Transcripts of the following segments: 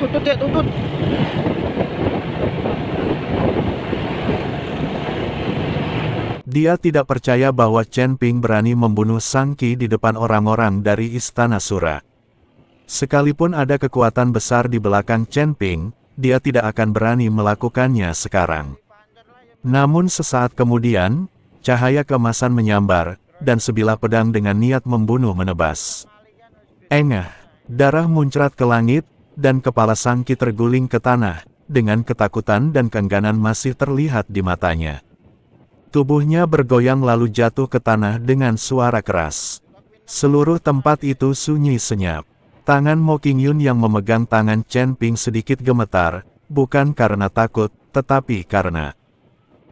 Tutut ya, tutut. Dia tidak percaya bahwa Chen Ping berani membunuh Sang Qi di depan orang-orang dari Istana Sura. Sekalipun ada kekuatan besar di belakang Chen Ping, dia tidak akan berani melakukannya sekarang. Namun sesaat kemudian, cahaya keemasan menyambar, dan sebilah pedang dengan niat membunuh menebas. Engah, darah muncrat ke langit, dan kepala Sang Qi terguling ke tanah, dengan ketakutan dan keengganan masih terlihat di matanya. Tubuhnya bergoyang lalu jatuh ke tanah dengan suara keras. Seluruh tempat itu sunyi senyap. Tangan Mo Qingyun yang memegang tangan Chen Ping sedikit gemetar, bukan karena takut, tetapi karena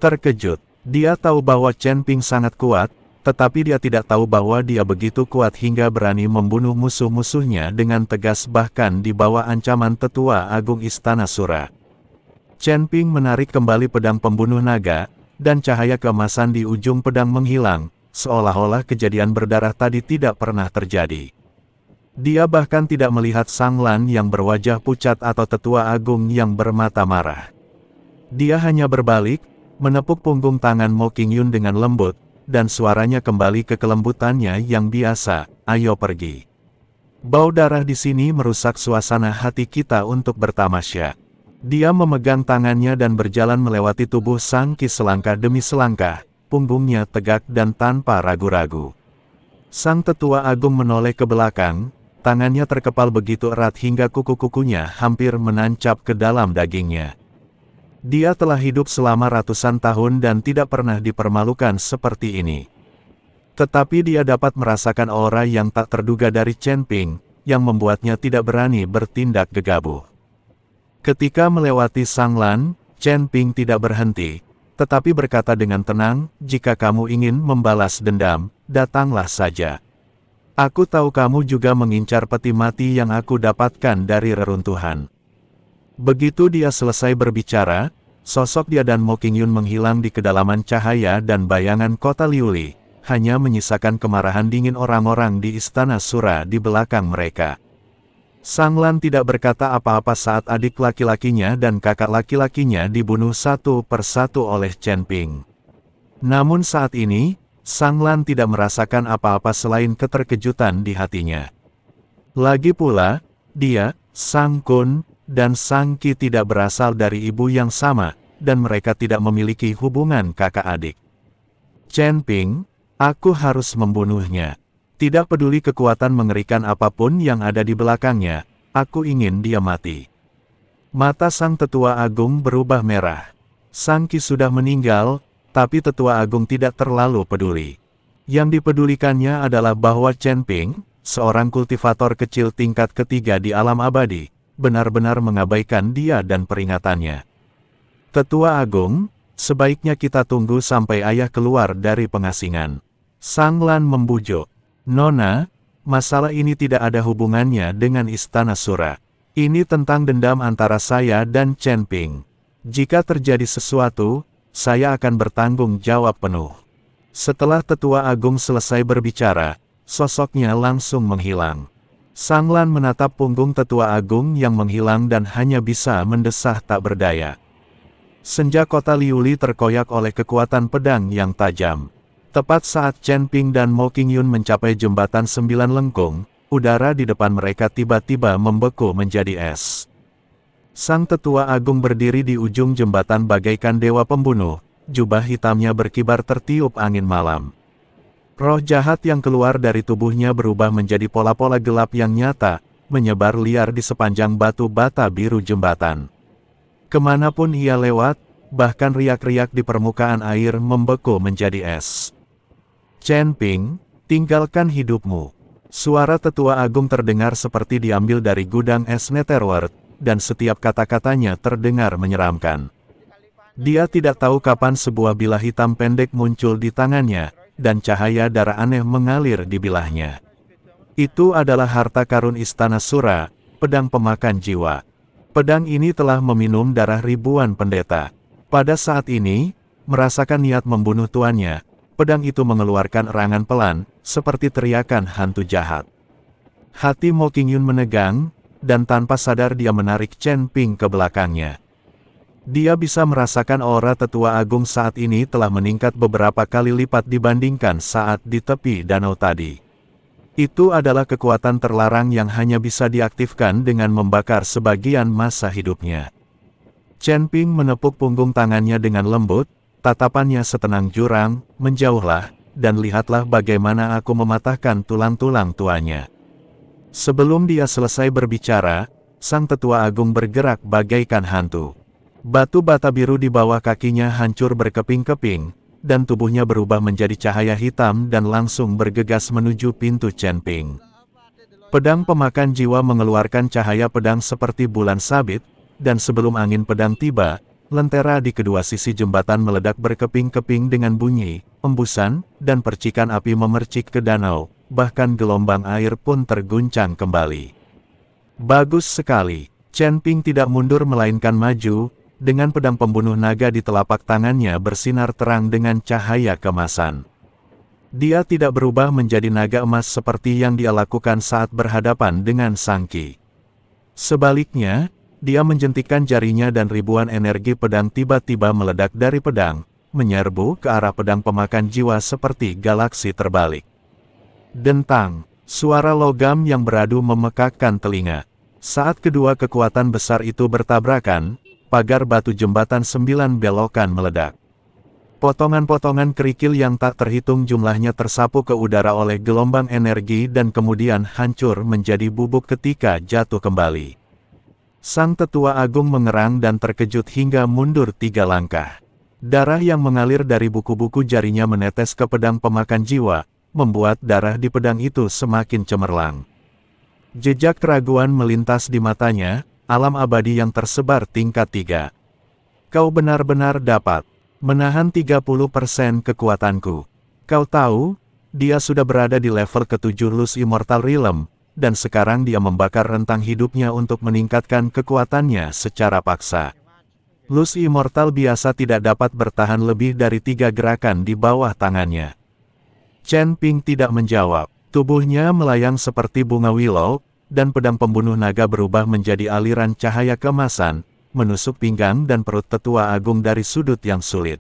terkejut. Dia tahu bahwa Chen Ping sangat kuat, tetapi dia tidak tahu bahwa dia begitu kuat hingga berani membunuh musuh-musuhnya dengan tegas bahkan di bawah ancaman Tetua Agung Istana Sura. Chen Ping menarik kembali pedang pembunuh naga, dan cahaya keemasan di ujung pedang menghilang, seolah-olah kejadian berdarah tadi tidak pernah terjadi. Dia bahkan tidak melihat Sang Lan yang berwajah pucat atau Tetua Agung yang bermata marah. Dia hanya berbalik, menepuk punggung tangan Mo Qingyun dengan lembut, dan suaranya kembali ke kelembutannya yang biasa, "Ayo pergi." Bau darah di sini merusak suasana hati kita untuk bertamasya. Dia memegang tangannya dan berjalan melewati tubuh Sang Qi selangkah demi selangkah, punggungnya tegak dan tanpa ragu-ragu. Sang Tetua Agung menoleh ke belakang, tangannya terkepal begitu erat hingga kuku-kukunya hampir menancap ke dalam dagingnya. Dia telah hidup selama ratusan tahun dan tidak pernah dipermalukan seperti ini. Tetapi dia dapat merasakan aura yang tak terduga dari Chen Ping, yang membuatnya tidak berani bertindak gegabah. Ketika melewati Sang Lan, Chen Ping tidak berhenti, tetapi berkata dengan tenang, "Jika kamu ingin membalas dendam, datanglah saja. Aku tahu kamu juga mengincar peti mati yang aku dapatkan dari reruntuhan." Begitu dia selesai berbicara, sosok dia dan Mo Qingyun menghilang di kedalaman cahaya dan bayangan kota Liuli, hanya menyisakan kemarahan dingin orang-orang di Istana Sura di belakang mereka. Sang Lan tidak berkata apa-apa saat adik laki-lakinya dan kakak laki-lakinya dibunuh satu persatu oleh Chen Ping. Namun saat ini, Sang Lan tidak merasakan apa-apa selain keterkejutan di hatinya. Lagi pula, dia, Sang Kun, dan Sang Qi tidak berasal dari ibu yang sama, dan mereka tidak memiliki hubungan kakak adik. Chen Ping, aku harus membunuhnya. Tidak peduli kekuatan mengerikan apapun yang ada di belakangnya, aku ingin dia mati. Mata Sang Tetua Agung berubah merah. Sang Qi sudah meninggal, tapi Tetua Agung tidak terlalu peduli. Yang dipedulikannya adalah bahwa Chen Ping, seorang kultivator kecil tingkat ketiga di alam abadi, benar-benar mengabaikan dia dan peringatannya. Tetua Agung, sebaiknya kita tunggu sampai ayah keluar dari pengasingan. Sang Lan membujuk. Nona, masalah ini tidak ada hubungannya dengan Istana Sura. Ini tentang dendam antara saya dan Chen Ping. Jika terjadi sesuatu, saya akan bertanggung jawab penuh. Setelah Tetua Agung selesai berbicara, sosoknya langsung menghilang. Sang Lan menatap punggung Tetua Agung yang menghilang dan hanya bisa mendesah tak berdaya. Senja kota Liuli terkoyak oleh kekuatan pedang yang tajam. Tepat saat Chen Ping dan Mo Qingyun mencapai jembatan 9 lengkung, udara di depan mereka tiba-tiba membeku menjadi es. Sang Tetua Agung berdiri di ujung jembatan bagaikan dewa pembunuh, jubah hitamnya berkibar tertiup angin malam. Roh jahat yang keluar dari tubuhnya berubah menjadi pola-pola gelap yang nyata, menyebar liar di sepanjang batu bata biru jembatan. Kemanapun ia lewat, bahkan riak-riak di permukaan air membeku menjadi es. Chen Ping, tinggalkan hidupmu. Suara Tetua Agung terdengar seperti diambil dari gudang es Netherworld, dan setiap kata-katanya terdengar menyeramkan. Dia tidak tahu kapan sebuah bilah hitam pendek muncul di tangannya, dan cahaya darah aneh mengalir di bilahnya. Itu adalah harta karun Istana Sura, pedang pemakan jiwa. Pedang ini telah meminum darah ribuan pendeta. Pada saat ini, merasakan niat membunuh tuannya, pedang itu mengeluarkan erangan pelan, seperti teriakan hantu jahat. Hati Mo Qingyun menegang, dan tanpa sadar dia menarik Chen Ping ke belakangnya. Dia bisa merasakan aura tetua agung saat ini telah meningkat beberapa kali lipat dibandingkan saat di tepi danau tadi. Itu adalah kekuatan terlarang yang hanya bisa diaktifkan dengan membakar sebagian masa hidupnya. Chen Ping menepuk punggung tangannya dengan lembut, tatapannya setenang jurang, menjauhlah, dan lihatlah bagaimana aku mematahkan tulang-tulang tuanya. Sebelum dia selesai berbicara, sang tetua agung bergerak bagaikan hantu. Batu bata biru di bawah kakinya hancur berkeping-keping, dan tubuhnya berubah menjadi cahaya hitam dan langsung bergegas menuju pintu Chen Ping. Pedang pemakan jiwa mengeluarkan cahaya pedang seperti bulan sabit, dan sebelum angin pedang tiba, lentera di kedua sisi jembatan meledak berkeping-keping dengan bunyi, embusan, dan percikan api memercik ke danau, bahkan gelombang air pun terguncang kembali. Bagus sekali, Chen Ping tidak mundur melainkan maju, dengan pedang pembunuh naga di telapak tangannya bersinar terang dengan cahaya kemasan. Dia tidak berubah menjadi naga emas seperti yang dia lakukan saat berhadapan dengan Sang Qi. Sebaliknya, dia menjentikkan jarinya dan ribuan energi pedang tiba-tiba meledak dari pedang, menyerbu ke arah pedang pemakan jiwa seperti galaksi terbalik. Dentang, suara logam yang beradu memekakkan telinga. Saat kedua kekuatan besar itu bertabrakan, pagar batu jembatan 9 belokan meledak. Potongan-potongan kerikil yang tak terhitung jumlahnya tersapu ke udara oleh gelombang energi dan kemudian hancur menjadi bubuk ketika jatuh kembali. Sang tetua agung mengerang dan terkejut hingga mundur 3 langkah. Darah yang mengalir dari buku-buku jarinya menetes ke pedang pemakan jiwa, membuat darah di pedang itu semakin cemerlang. Jejak keraguan melintas di matanya, alam abadi yang tersebar tingkat 3. Kau benar-benar dapat menahan 30% kekuatanku. Kau tahu, dia sudah berada di level ke-7 Luz Immortal Realm, dan sekarang dia membakar rentang hidupnya untuk meningkatkan kekuatannya secara paksa. Luz Immortal biasa tidak dapat bertahan lebih dari 3 gerakan di bawah tangannya. Chen Ping tidak menjawab. Tubuhnya melayang seperti bunga willow, dan pedang pembunuh naga berubah menjadi aliran cahaya keemasan, menusuk pinggang dan perut tetua agung dari sudut yang sulit.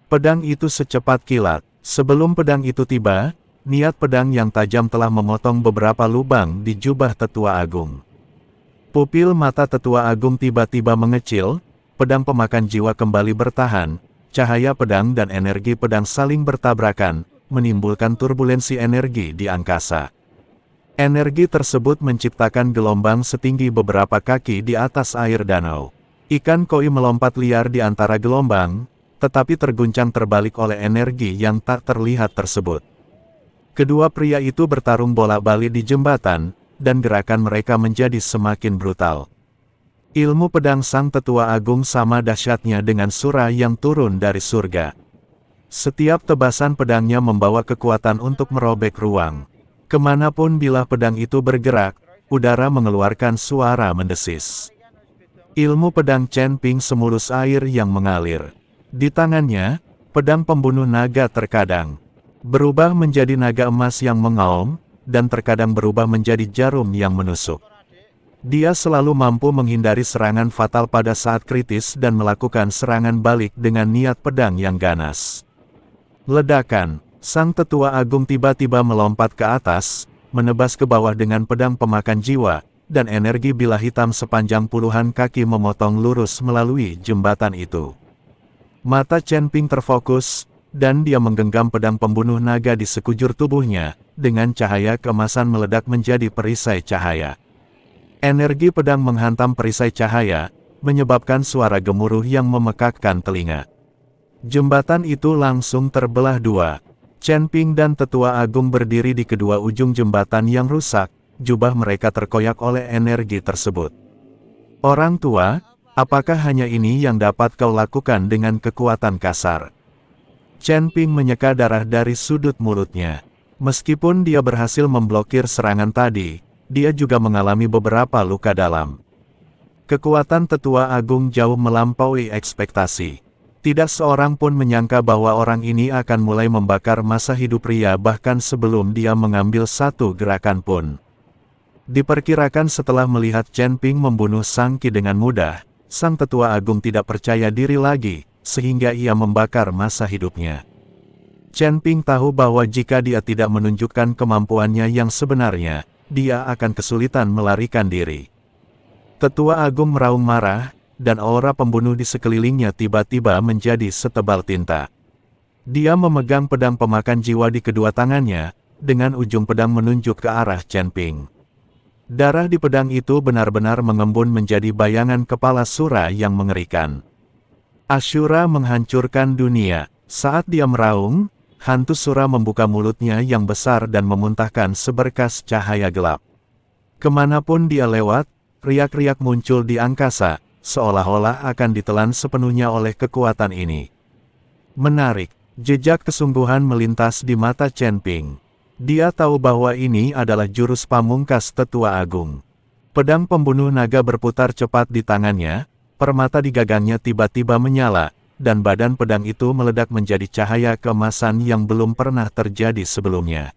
Pedang itu secepat kilat. Sebelum pedang itu tiba, niat pedang yang tajam telah memotong beberapa lubang di jubah tetua agung. Pupil mata tetua agung tiba-tiba mengecil, pedang pemakan jiwa kembali bertahan, cahaya pedang dan energi pedang saling bertabrakan, menimbulkan turbulensi energi di angkasa. Energi tersebut menciptakan gelombang setinggi beberapa kaki di atas air danau. Ikan koi melompat liar di antara gelombang, tetapi terguncang terbalik oleh energi yang tak terlihat tersebut. Kedua pria itu bertarung bolak-balik di jembatan, dan gerakan mereka menjadi semakin brutal. Ilmu pedang sang tetua agung sama dahsyatnya dengan surah yang turun dari surga. Setiap tebasan pedangnya membawa kekuatan untuk merobek ruang. Kemanapun bilah pedang itu bergerak, udara mengeluarkan suara mendesis. Ilmu pedang Chen Ping semulus air yang mengalir. Di tangannya, pedang pembunuh naga terkadang berubah menjadi naga emas yang mengaum, dan terkadang berubah menjadi jarum yang menusuk. Dia selalu mampu menghindari serangan fatal pada saat kritis dan melakukan serangan balik dengan niat pedang yang ganas. Ledakan, sang tetua agung tiba-tiba melompat ke atas, menebas ke bawah dengan pedang pemakan jiwa, dan energi bilah hitam sepanjang puluhan kaki memotong lurus melalui jembatan itu. Mata Chen Ping terfokus, dan dia menggenggam pedang pembunuh naga di sekujur tubuhnya, dengan cahaya keemasan meledak menjadi perisai cahaya. Energi pedang menghantam perisai cahaya, menyebabkan suara gemuruh yang memekakkan telinga. Jembatan itu langsung terbelah dua. Chen Ping dan tetua agung berdiri di kedua ujung jembatan yang rusak, jubah mereka terkoyak oleh energi tersebut. Orang tua, apakah hanya ini yang dapat kau lakukan dengan kekuatan kasar? Chen Ping menyeka darah dari sudut mulutnya. Meskipun dia berhasil memblokir serangan tadi, dia juga mengalami beberapa luka dalam. Kekuatan tetua agung jauh melampaui ekspektasi. Tidak seorang pun menyangka bahwa orang ini akan mulai membakar masa hidup pria bahkan sebelum dia mengambil satu gerakan pun. Diperkirakan setelah melihat Chen Ping membunuh Sang Qi dengan mudah, Sang Tetua Agung tidak percaya diri lagi, sehingga ia membakar masa hidupnya. Chen Ping tahu bahwa jika dia tidak menunjukkan kemampuannya yang sebenarnya, dia akan kesulitan melarikan diri. Tetua Agung meraung marah, dan aura pembunuh di sekelilingnya tiba-tiba menjadi setebal tinta. Dia memegang pedang pemakan jiwa di kedua tangannya, dengan ujung pedang menunjuk ke arah Chen Ping. Darah di pedang itu benar-benar mengembun menjadi bayangan kepala Sura yang mengerikan. Ashura menghancurkan dunia. Saat dia meraung, hantu Sura membuka mulutnya yang besar dan memuntahkan seberkas cahaya gelap. Kemanapun dia lewat, riak-riak muncul di angkasa, seolah-olah akan ditelan sepenuhnya oleh kekuatan ini. Menarik, jejak kesungguhan melintas di mata Chen Ping. Dia tahu bahwa ini adalah jurus pamungkas Tetua Agung. Pedang pembunuh naga berputar cepat di tangannya, permata di gagangnya tiba-tiba menyala, dan badan pedang itu meledak menjadi cahaya keemasan yang belum pernah terjadi sebelumnya.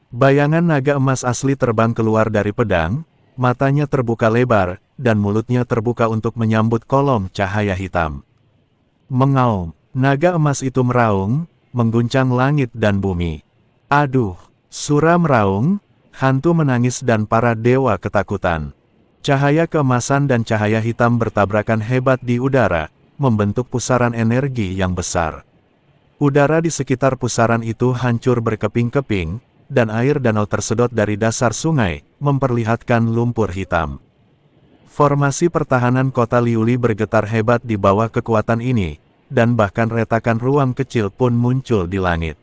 Bayangan naga emas asli terbang keluar dari pedang, matanya terbuka lebar, dan mulutnya terbuka untuk menyambut kolom cahaya hitam. Mengaum, naga emas itu meraung, mengguncang langit dan bumi. Aduh! Sura meraung, hantu menangis dan para dewa ketakutan. Cahaya keemasan dan cahaya hitam bertabrakan hebat di udara, membentuk pusaran energi yang besar. Udara di sekitar pusaran itu hancur berkeping-keping, dan air danau tersedot dari dasar sungai, memperlihatkan lumpur hitam. Formasi pertahanan kota Liuli bergetar hebat di bawah kekuatan ini, dan bahkan retakan ruang kecil pun muncul di langit.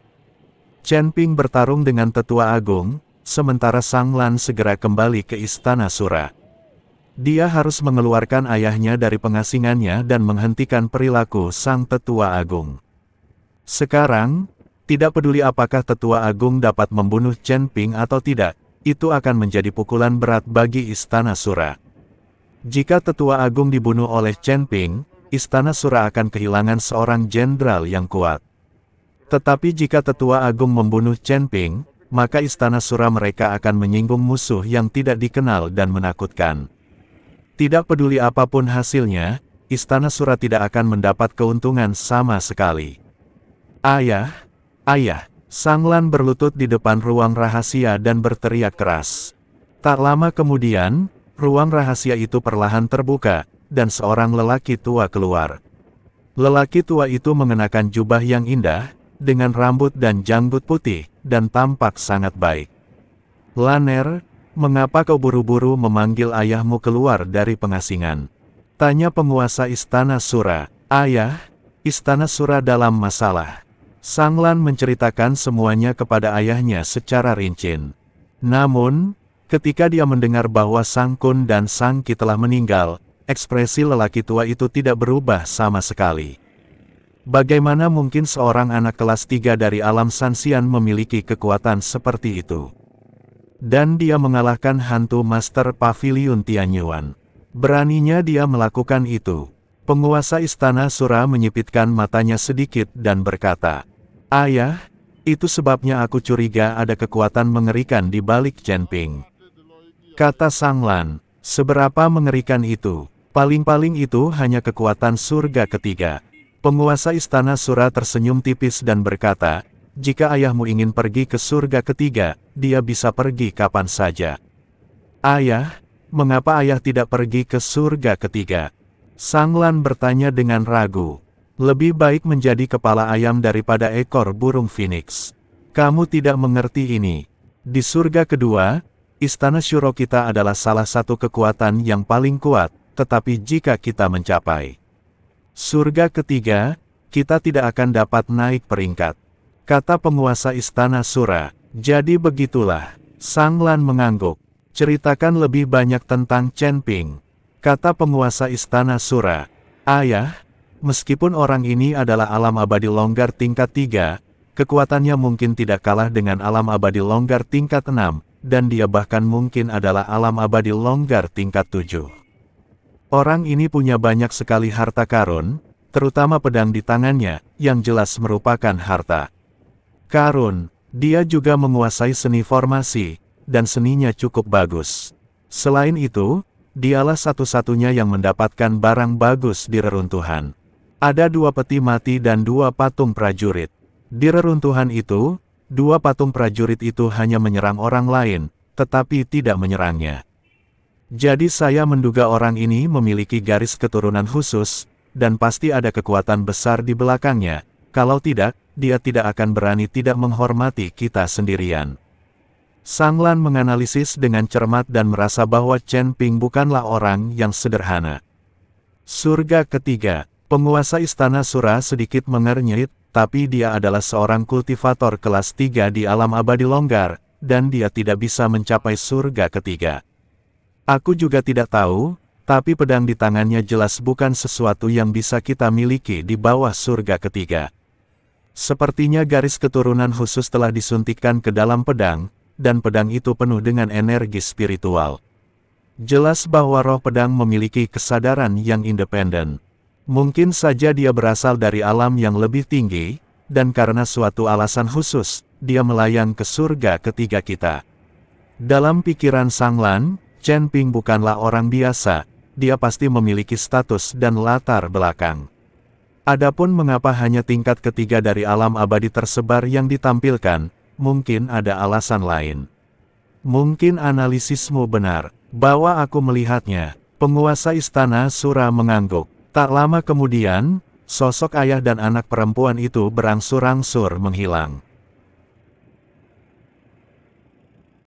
Chen Ping bertarung dengan Tetua Agung, sementara Sang Lan segera kembali ke Istana Sura. Dia harus mengeluarkan ayahnya dari pengasingannya dan menghentikan perilaku Sang Tetua Agung. Sekarang, tidak peduli apakah Tetua Agung dapat membunuh Chen Ping atau tidak, itu akan menjadi pukulan berat bagi Istana Sura. Jika Tetua Agung dibunuh oleh Chen Ping, Istana Sura akan kehilangan seorang jenderal yang kuat. Tetapi jika Tetua Agung membunuh Chen Ping, maka Istana Sura mereka akan menyinggung musuh yang tidak dikenal dan menakutkan. Tidak peduli apapun hasilnya, Istana Sura tidak akan mendapat keuntungan sama sekali. Ayah, ayah, Sang Lan berlutut di depan ruang rahasia dan berteriak keras. Tak lama kemudian, ruang rahasia itu perlahan terbuka, dan seorang lelaki tua keluar. Lelaki tua itu mengenakan jubah yang indah, dengan rambut dan janggut putih, dan tampak sangat baik. Laner, mengapa kau buru-buru memanggil ayahmu keluar dari pengasingan? Tanya penguasa Istana Sura. Ayah, Istana Sura dalam masalah. Sang Lan menceritakan semuanya kepada ayahnya secara rinci. Namun, ketika dia mendengar bahwa Sang Kun dan Sang Qi telah meninggal, ekspresi lelaki tua itu tidak berubah sama sekali. Bagaimana mungkin seorang anak kelas 3 dari alam Sanxian memiliki kekuatan seperti itu? Dan dia mengalahkan hantu Master Pavilion Tianyuan. Beraninya dia melakukan itu. Penguasa Istana Sura menyipitkan matanya sedikit dan berkata, Ayah, itu sebabnya aku curiga ada kekuatan mengerikan di balik Chen Ping. Kata Sang Lan, seberapa mengerikan itu? Paling-paling itu hanya kekuatan surga ketiga. Penguasa Istana Sura tersenyum tipis dan berkata, jika ayahmu ingin pergi ke surga ketiga, dia bisa pergi kapan saja. Ayah, mengapa ayah tidak pergi ke surga ketiga? Sang Lan bertanya dengan ragu. Lebih baik menjadi kepala ayam daripada ekor burung phoenix. Kamu tidak mengerti ini. Di surga kedua, Istana Shuro kita adalah salah satu kekuatan yang paling kuat, tetapi jika kita mencapai surga ketiga, kita tidak akan dapat naik peringkat. Kata penguasa Istana Sura. Jadi begitulah. Sang Lan mengangguk. Ceritakan lebih banyak tentang Chen Ping. Kata penguasa Istana Sura. Ayah, meskipun orang ini adalah alam abadi longgar tingkat 3, kekuatannya mungkin tidak kalah dengan alam abadi longgar tingkat 6, dan dia bahkan mungkin adalah alam abadi longgar tingkat 7. Orang ini punya banyak sekali harta karun, terutama pedang di tangannya, yang jelas merupakan harta karun. Dia juga menguasai seni formasi, dan seninya cukup bagus. Selain itu, dialah satu-satunya yang mendapatkan barang bagus di reruntuhan. Ada 2 peti mati dan 2 patung prajurit. Di reruntuhan itu, 2 patung prajurit itu hanya menyerang orang lain, tetapi tidak menyerangnya. Jadi saya menduga orang ini memiliki garis keturunan khusus, dan pasti ada kekuatan besar di belakangnya. Kalau tidak, dia tidak akan berani tidak menghormati kita sendirian. Sang Lan menganalisis dengan cermat dan merasa bahwa Chen Ping bukanlah orang yang sederhana. Surga ketiga, penguasa Istana Sura sedikit mengernyit, tapi dia adalah seorang kultivator kelas 3 di alam abadi longgar, dan dia tidak bisa mencapai surga ketiga. Aku juga tidak tahu, tapi pedang di tangannya jelas bukan sesuatu yang bisa kita miliki di bawah surga ketiga. Sepertinya garis keturunan khusus telah disuntikkan ke dalam pedang, dan pedang itu penuh dengan energi spiritual. Jelas bahwa roh pedang memiliki kesadaran yang independen. Mungkin saja dia berasal dari alam yang lebih tinggi, dan karena suatu alasan khusus, dia melayang ke surga ketiga kita. Dalam pikiran Sang Lan, Chen Ping bukanlah orang biasa, dia pasti memiliki status dan latar belakang. Adapun mengapa hanya tingkat ketiga dari alam abadi tersebar yang ditampilkan, mungkin ada alasan lain. Mungkin analisismu benar, bahwa aku melihatnya. Penguasa Istana Sura mengangguk. Tak lama kemudian, sosok ayah dan anak perempuan itu berangsur-angsur menghilang.